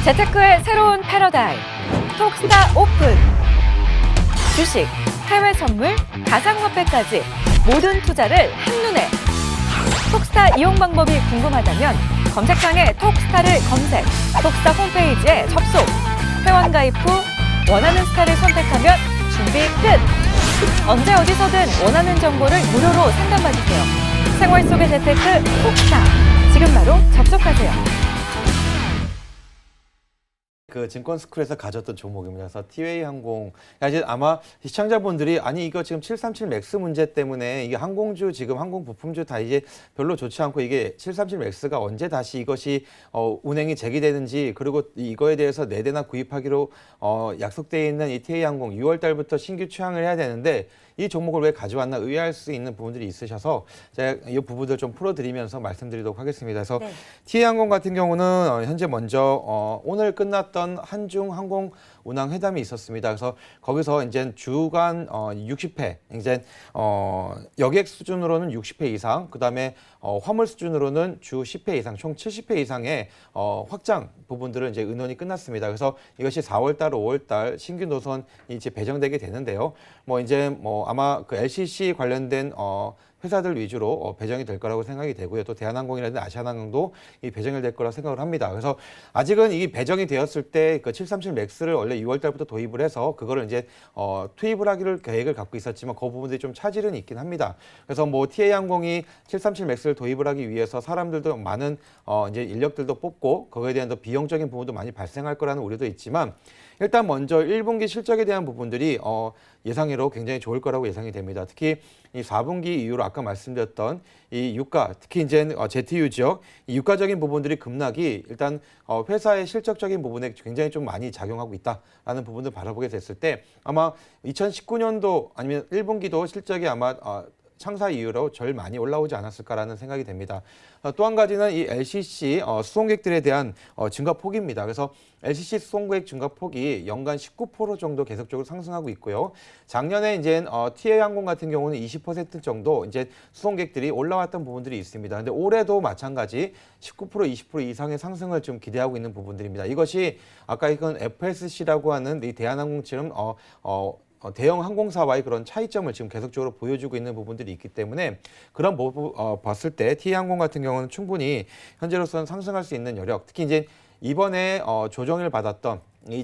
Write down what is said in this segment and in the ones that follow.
재테크의 새로운 패러다임, 톡스타 오픈. 주식, 해외 선물, 가상화폐까지 모든 투자를 한눈에. 톡스타 이용 방법이 궁금하다면 검색창에 톡스타를 검색, 톡스타 홈페이지에 접속. 회원 가입 후 원하는 스타를 선택하면 준비 끝! 언제 어디서든 원하는 정보를 무료로 상담받으세요. 생활 속의 재테크 톡스타. 지금 바로 접속하세요. 그 증권스쿨에서 가졌던 종목입니다. 그래서 티웨이 항공. 이제 아마 시청자분들이 아니 이거 지금 737 맥스 문제 때문에 이게 항공주 지금 항공 부품주 다 이제 별로 좋지 않고 이게 737 맥스가 언제 다시 이것이 운행이 재개되는지 그리고 이거에 대해서 4대나 구입하기로 약속돼 있는 이 티웨이 항공 6월 달부터 신규 취항을 해야 되는데 이 종목을 왜 가져왔나 의아할 수 있는 부분들이 있으셔서 제가 이 부분들 좀 풀어드리면서 말씀드리도록 하겠습니다. 그래서 네. 티웨이항공 같은 경우는 현재 먼저 오늘 끝났던 한중 항공 운항 회담이 있었습니다. 그래서 거기서 이제 주간 60회, 이제 여객 수준으로는 60회 이상, 그다음에 화물 수준으로는 주 10회 이상, 총 70회 이상의 확장 부분들은 이제 의논이 끝났습니다. 그래서 이것이 4월 달, 5월 달 신규 노선이 이제 배정되게 되는데요. 아마 그 LCC 관련된 회사들 위주로 배정이 될 거라고 생각이 되고요. 또 대한항공이라든지 아시아나항공도 이 배정이 될 거라고 생각을 합니다. 그래서 아직은 이 배정이 되었을 때 그 737 맥스를 원래 6월 달부터 도입을 해서 그거를 이제 투입을 하기를 계획을 갖고 있었지만 그 부분들이 좀 차질은 있긴 합니다. 그래서 TA항공이 737 맥스를 도입을 하기 위해서 사람들도 많은 이제 인력들도 뽑고 거기에 대한 더 비용적인 부분도 많이 발생할 거라는 우려도 있지만 일단 먼저 1분기 실적에 대한 부분들이 예상외로 굉장히 좋을 거라고 예상이 됩니다. 특히 이 4분기 이후로 아까 말씀드렸던 이 유가, 특히 이제 ZU 지역, 이 유가적인 부분들이 급락이 일단 회사의 실적적인 부분에 굉장히 좀 많이 작용하고 있다라는 부분을 바라보게 됐을 때 아마 2019년도 아니면 1분기도 실적이 아마 창사 이후로 제일 많이 올라오지 않았을까라는 생각이 됩니다. 또 한 가지는 이 LCC 수송객들에 대한 증가 폭입니다. 그래서 LCC 수송객 증가 폭이 연간 19% 정도 계속적으로 상승하고 있고요. 작년에 이제 TA항공 같은 경우는 20% 정도 이제 수송객들이 올라왔던 부분들이 있습니다. 근데 올해도 마찬가지 19% 20% 이상의 상승을 좀 기대하고 있는 부분들입니다. 이것이 아까 이건 FSC라고 하는 이 대한항공처럼 대형 항공사와의 그런 차이점을 지금 계속적으로 보여주고 있는 부분들이 있기 때문에 그런 봤을 때 T항공 같은 경우는 충분히 현재로서는 상승할 수 있는 여력, 특히 이제 이번에 조정을 받았던 이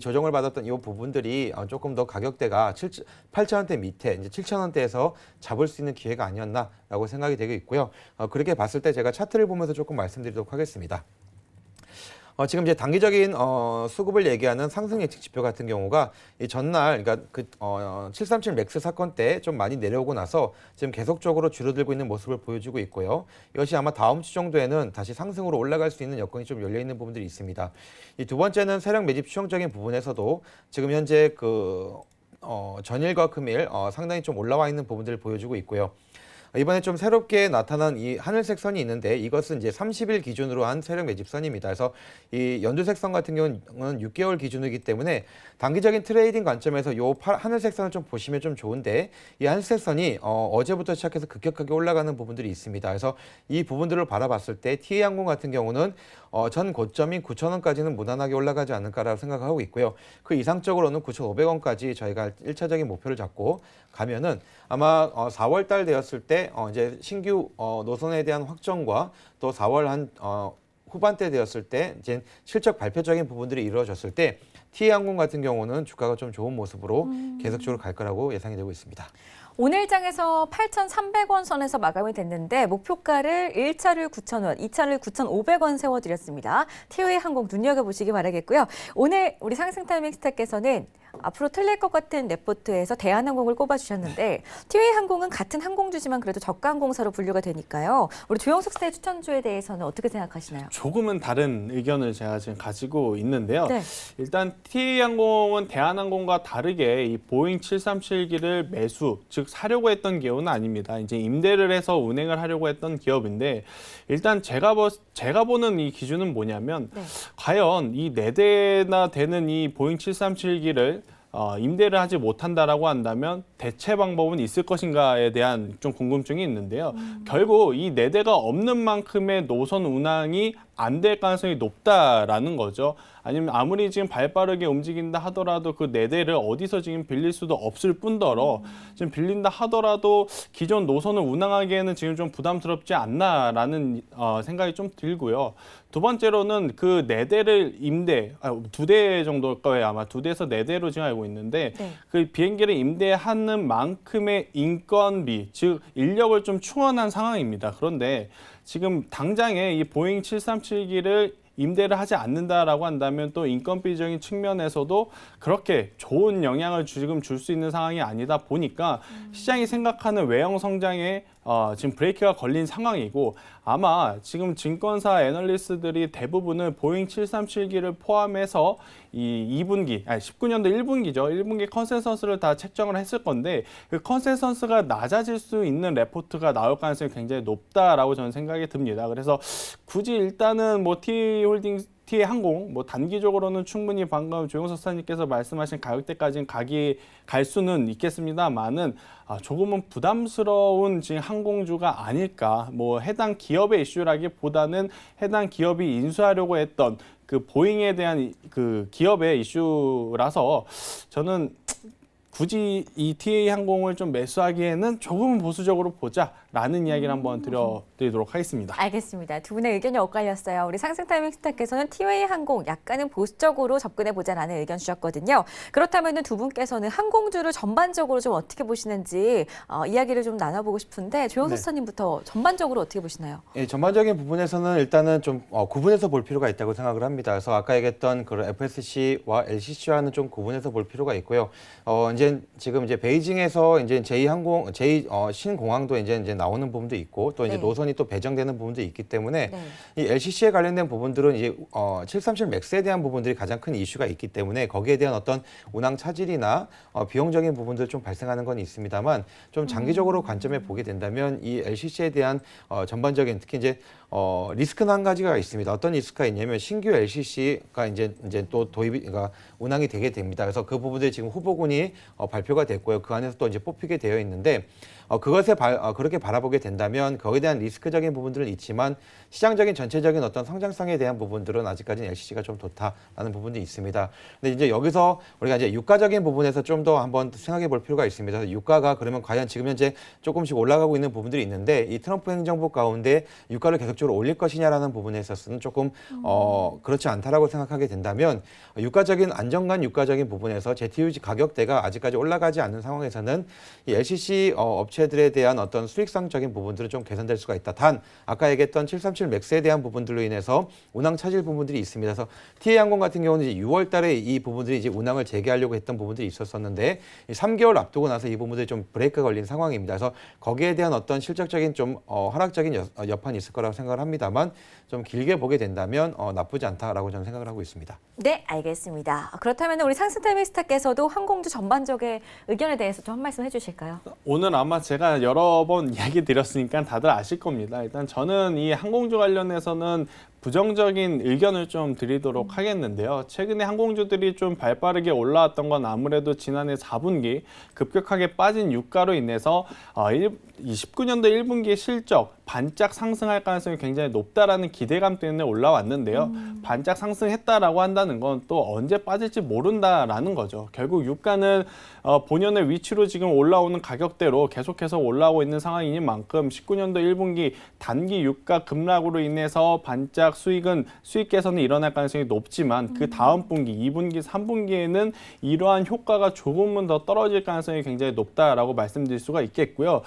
부분들이 조금 더 가격대가 8,000원대 밑에 이제 7,000원대에서 잡을 수 있는 기회가 아니었나라고 생각이 되고 있고요. 그렇게 봤을 때 제가 차트를 보면서 조금 말씀드리도록 하겠습니다. 지금 이제 단기적인 수급을 얘기하는 상승 예측 지표 같은 경우가 이 전날 그러니까 737 맥스 사건 때 좀 많이 내려오고 나서 지금 계속적으로 줄어들고 있는 모습을 보여주고 있고요. 이것이 아마 다음 주 정도에는 다시 상승으로 올라갈 수 있는 여건이 좀 열려 있는 부분들이 있습니다. 이 두 번째는 세력 매집 추정적인 부분에서도 지금 현재 전일과 금일 상당히 좀 올라와 있는 부분들을 보여주고 있고요. 이번에 좀 새롭게 나타난 이 하늘색 선이 있는데 이것은 이제 30일 기준으로 한 세력 매집선입니다. 그래서 이 연두색 선 같은 경우는 6개월 기준이기 때문에 단기적인 트레이딩 관점에서 이 하늘색 선을 좀 보시면 좀 좋은데 이 하늘색 선이 어제부터 시작해서 급격하게 올라가는 부분들이 있습니다. 그래서 이 부분들을 바라봤을 때 TA항공 같은 경우는 전 고점인 9,000원까지는 무난하게 올라가지 않을까라고 생각하고 있고요. 그 이상적으로는 9,500원까지 저희가 1차적인 목표를 잡고 가면은 아마 4월 달 되었을 때 이제 신규 노선에 대한 확정과 또 4월 한 후반때 되었을 때 이제 실적 발표적인 부분들이 이루어졌을 때 TA항공 같은 경우는 주가가 좀 좋은 모습으로 계속적으로 갈 거라고 예상이 되고 있습니다. 오늘 장에서 8,300원 선에서 마감이 됐는데 목표가를 1차를 9,000원, 2차를 9,500원 세워드렸습니다. 티웨이항공 눈여겨보시기 바라겠고요. 오늘 우리 상승타이밍스타께서는 앞으로 틀릴 것 같은 레포트에서 대한항공을 꼽아주셨는데 티웨이항공은 같은 항공주지만 그래도 저가 항공사로 분류가 되니까요. 우리 조영석 씨의 추천주에 대해서는 어떻게 생각하시나요? 조금은 다른 의견을 제가 지금 가지고 있는데요. 네. 일단 티웨이항공은 대한항공과 다르게 이 보잉 737기를 매수, 즉 사려고 했던 기업은 아닙니다. 이제 임대를 해서 운행을 하려고 했던 기업인데 일단 제가 보는 이 기준은 뭐냐면 과연 이 4대나 되는 이 보잉 737기를 임대를 하지 못한다라고 한다면 대체 방법은 있을 것인가에 대한 좀 궁금증이 있는데요. 결국 이 4대가 없는 만큼의 노선 운항이 안 될 가능성이 높다라는 거죠. 아니면 아무리 지금 발빠르게 움직인다 하더라도 그 4대를 어디서 지금 빌릴 수도 없을 뿐더러 지금 빌린다 하더라도 기존 노선을 운항하기에는 지금 좀 부담스럽지 않나라는 생각이 좀 들고요. 두 번째로는 그 4대를 2대 정도일 거예요. 아마 2대에서 4대로 지금 알고 있는데 네. 그 비행기를 임대하는 만큼의 인건비, 즉 인력을 좀 충원한 상황입니다. 그런데 지금 당장에 이 보잉 737기를 임대를 하지 않는다라고 한다면 또 인건비적인 측면에서도 그렇게 좋은 영향을 지금 줄 수 있는 상황이 아니다 보니까 시장이 생각하는 외형 성장에 지금 브레이크가 걸린 상황이고 아마 지금 증권사 애널리스트들이 대부분은 보잉 737기를 포함해서 이 2분기, 19년도 1분기죠. 1분기 컨센서스를 다 책정을 했을 건데 그 컨센서스가 낮아질 수 있는 레포트가 나올 가능성이 굉장히 높다라고 저는 생각이 듭니다. 그래서 굳이 일단은 뭐 TA항공 뭐 단기적으로는 충분히 방금 조영석 사님께서 말씀하신 가격대까지는 갈 수는 있겠습니다만은 조금은 부담스러운 지금 항공주가 아닐까. 뭐 해당 기업의 이슈라기보다는 해당 기업이 인수하려고 했던 그 보잉에 대한 그 기업의 이슈라서 저는 굳이 이 TA항공을 좀 매수하기에는 조금은 보수적으로 보자라는 이야기를 한번 드리도록 하겠습니다. 알겠습니다. 두 분의 의견이 엇갈렸어요. 우리 상승타이밍 스타께서는 TA항공 약간은 보수적으로 접근해보자라는 의견 주셨거든요. 그렇다면 두 분께서는 항공주를 전반적으로 좀 어떻게 보시는지 이야기를 좀 나눠보고 싶은데 조영석 네. 사님부터 전반적으로 어떻게 보시나요? 예, 전반적인 부분에서는 일단은 좀 구분해서 볼 필요가 있다고 생각을 합니다. 그래서 아까 얘기했던 그 FSC와 LCC와는 좀 구분해서 볼 필요가 있고요. 이제 지금 이제 베이징에서 이제 신공항도 이제 나오는 부분도 있고 또 이제 네. 노선이 또 배정되는 부분도 있기 때문에 네. 이 LCC에 관련된 부분들은 이제 737 맥스에 대한 부분들이 가장 큰 이슈가 있기 때문에 거기에 대한 어떤 운항 차질이나 비용적인 부분들 좀 발생하는 건 있습니다만 좀 장기적으로 관점에 보게 된다면 이 LCC에 대한 전반적인 특히 이제 리스크는 한 가지가 있습니다. 어떤 리스크가 있냐면 신규 LCC가 이제 또 그러니까 운항이 되게 됩니다. 그래서 그 부분들이 지금 후보군이 발표가 됐고요. 그 안에서 또 이제 뽑히게 되어 있는데 그것에 그렇게 바라보게 된다면 거기에 대한 리스크적인 부분들은 있지만 시장적인 전체적인 어떤 성장성에 대한 부분들은 아직까지는 LCC가 좀 좋다라는 부분도 있습니다. 근데 이제 여기서 우리가 이제 유가적인 부분에서 좀 더 한번 생각해 볼 필요가 있습니다. 그래서 유가가 그러면 과연 지금 현재 조금씩 올라가고 있는 부분들이 있는데 이 트럼프 행정부 가운데 유가를 계속적으로 올릴 것이냐라는 부분에 있어서는 조금 그렇지 않다라고 생각하게 된다면 유가적인 안정감 유가적인 부분에서 제트유지 가격대가 아직까지 올라가지 않는 상황에서는 이 LCC 업체들에 대한 어떤 수익성적인 부분들은 좀 개선될 수가 있다. 단 아까 얘기했던 737 맥스에 대한 부분들로 인해서 운항 차질 부분들이 있습니다. 그래서 TA항공 같은 경우는 이제 6월 달에 이 부분들이 이제 운항을 재개하려고 했던 부분들이 있었었는데 3개월 앞두고 나서 이 부분들이 좀 브레이크가 걸린 상황입니다. 그래서 거기에 대한 어떤 실적적인 좀 하락적인 여판이 있을 거라고 생각을 합니다만 좀 길게 보게 된다면 나쁘지 않다라고 저는 생각을 하고 있습니다. 네, 알겠습니다. 그렇다면 우리 상승타이밍 스타께서도 항공주 전반적인 의견에 대해서 좀 한 말씀 해주실까요? 오늘 아마 제가 여러 번 이야기 드렸으니까 다들 아실 겁니다. 일단 저는 이 항공주 관련해서는 부정적인 의견을 좀 드리도록 하겠는데요. 최근에 항공주들이 좀 발빠르게 올라왔던 건 아무래도 지난해 4분기 급격하게 빠진 유가로 인해서 19년도 1분기 실적 반짝 상승할 가능성이 굉장히 높다라는 기대감 때문에 올라왔는데요. 반짝 상승했다라고 한다는 건 또 언제 빠질지 모른다라는 거죠. 결국 유가는 본연의 위치로 지금 올라오는 가격대로 계속해서 올라오고 있는 상황인 만큼 19년도 1분기 단기 유가 급락으로 인해서 반짝 수익 개선이 일어날 가능성이 높지만 그 다음 분기, 2분기, 3분기에는 이러한 효과가 조금은 더 떨어질 가능성이 굉장히 높다라고 말씀드릴 수가 있겠고요.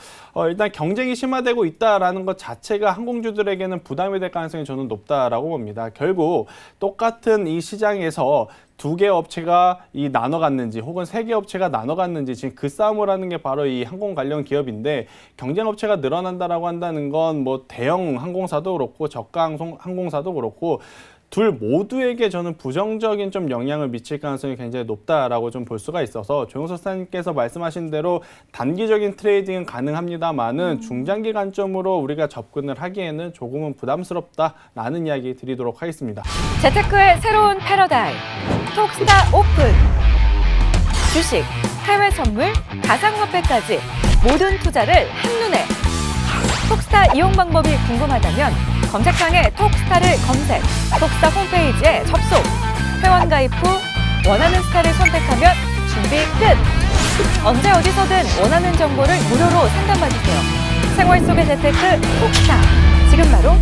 일단 경쟁이 심화되고 있다라는 것 자체가 항공주들에게는 부담이 될 가능성이 저는 높다라고 봅니다. 결국 똑같은 이 시장에서 2개 업체가 나눠갔는지 혹은 3개 업체가 나눠갔는지 지금 그 싸움을 하는 게 바로 이 항공 관련 기업인데 경쟁 업체가 늘어난다라고 한다는 건 뭐 대형 항공사도 그렇고 저가 항공사도 그렇고 둘 모두에게 저는 부정적인 좀 영향을 미칠 가능성이 굉장히 높다라고 좀 볼 수가 있어서 조영석 사님께서 말씀하신 대로 단기적인 트레이딩은 가능합니다만은 중장기 관점으로 우리가 접근을 하기에는 조금은 부담스럽다라는 이야기 드리도록 하겠습니다. 재테크의 새로운 패러다임, 톡스타 오픈. 주식, 해외 선물, 가상화폐까지 모든 투자를 한눈에. 톡스타 이용 방법이 궁금하다면 검색창에 톡스타를 검색, 톡스타 홈페이지에 접속, 회원 가입 후 원하는 스타를 선택하면 준비 끝! 언제 어디서든 원하는 정보를 무료로 상담받으세요. 생활 속의 재테크 톡스타, 지금 바로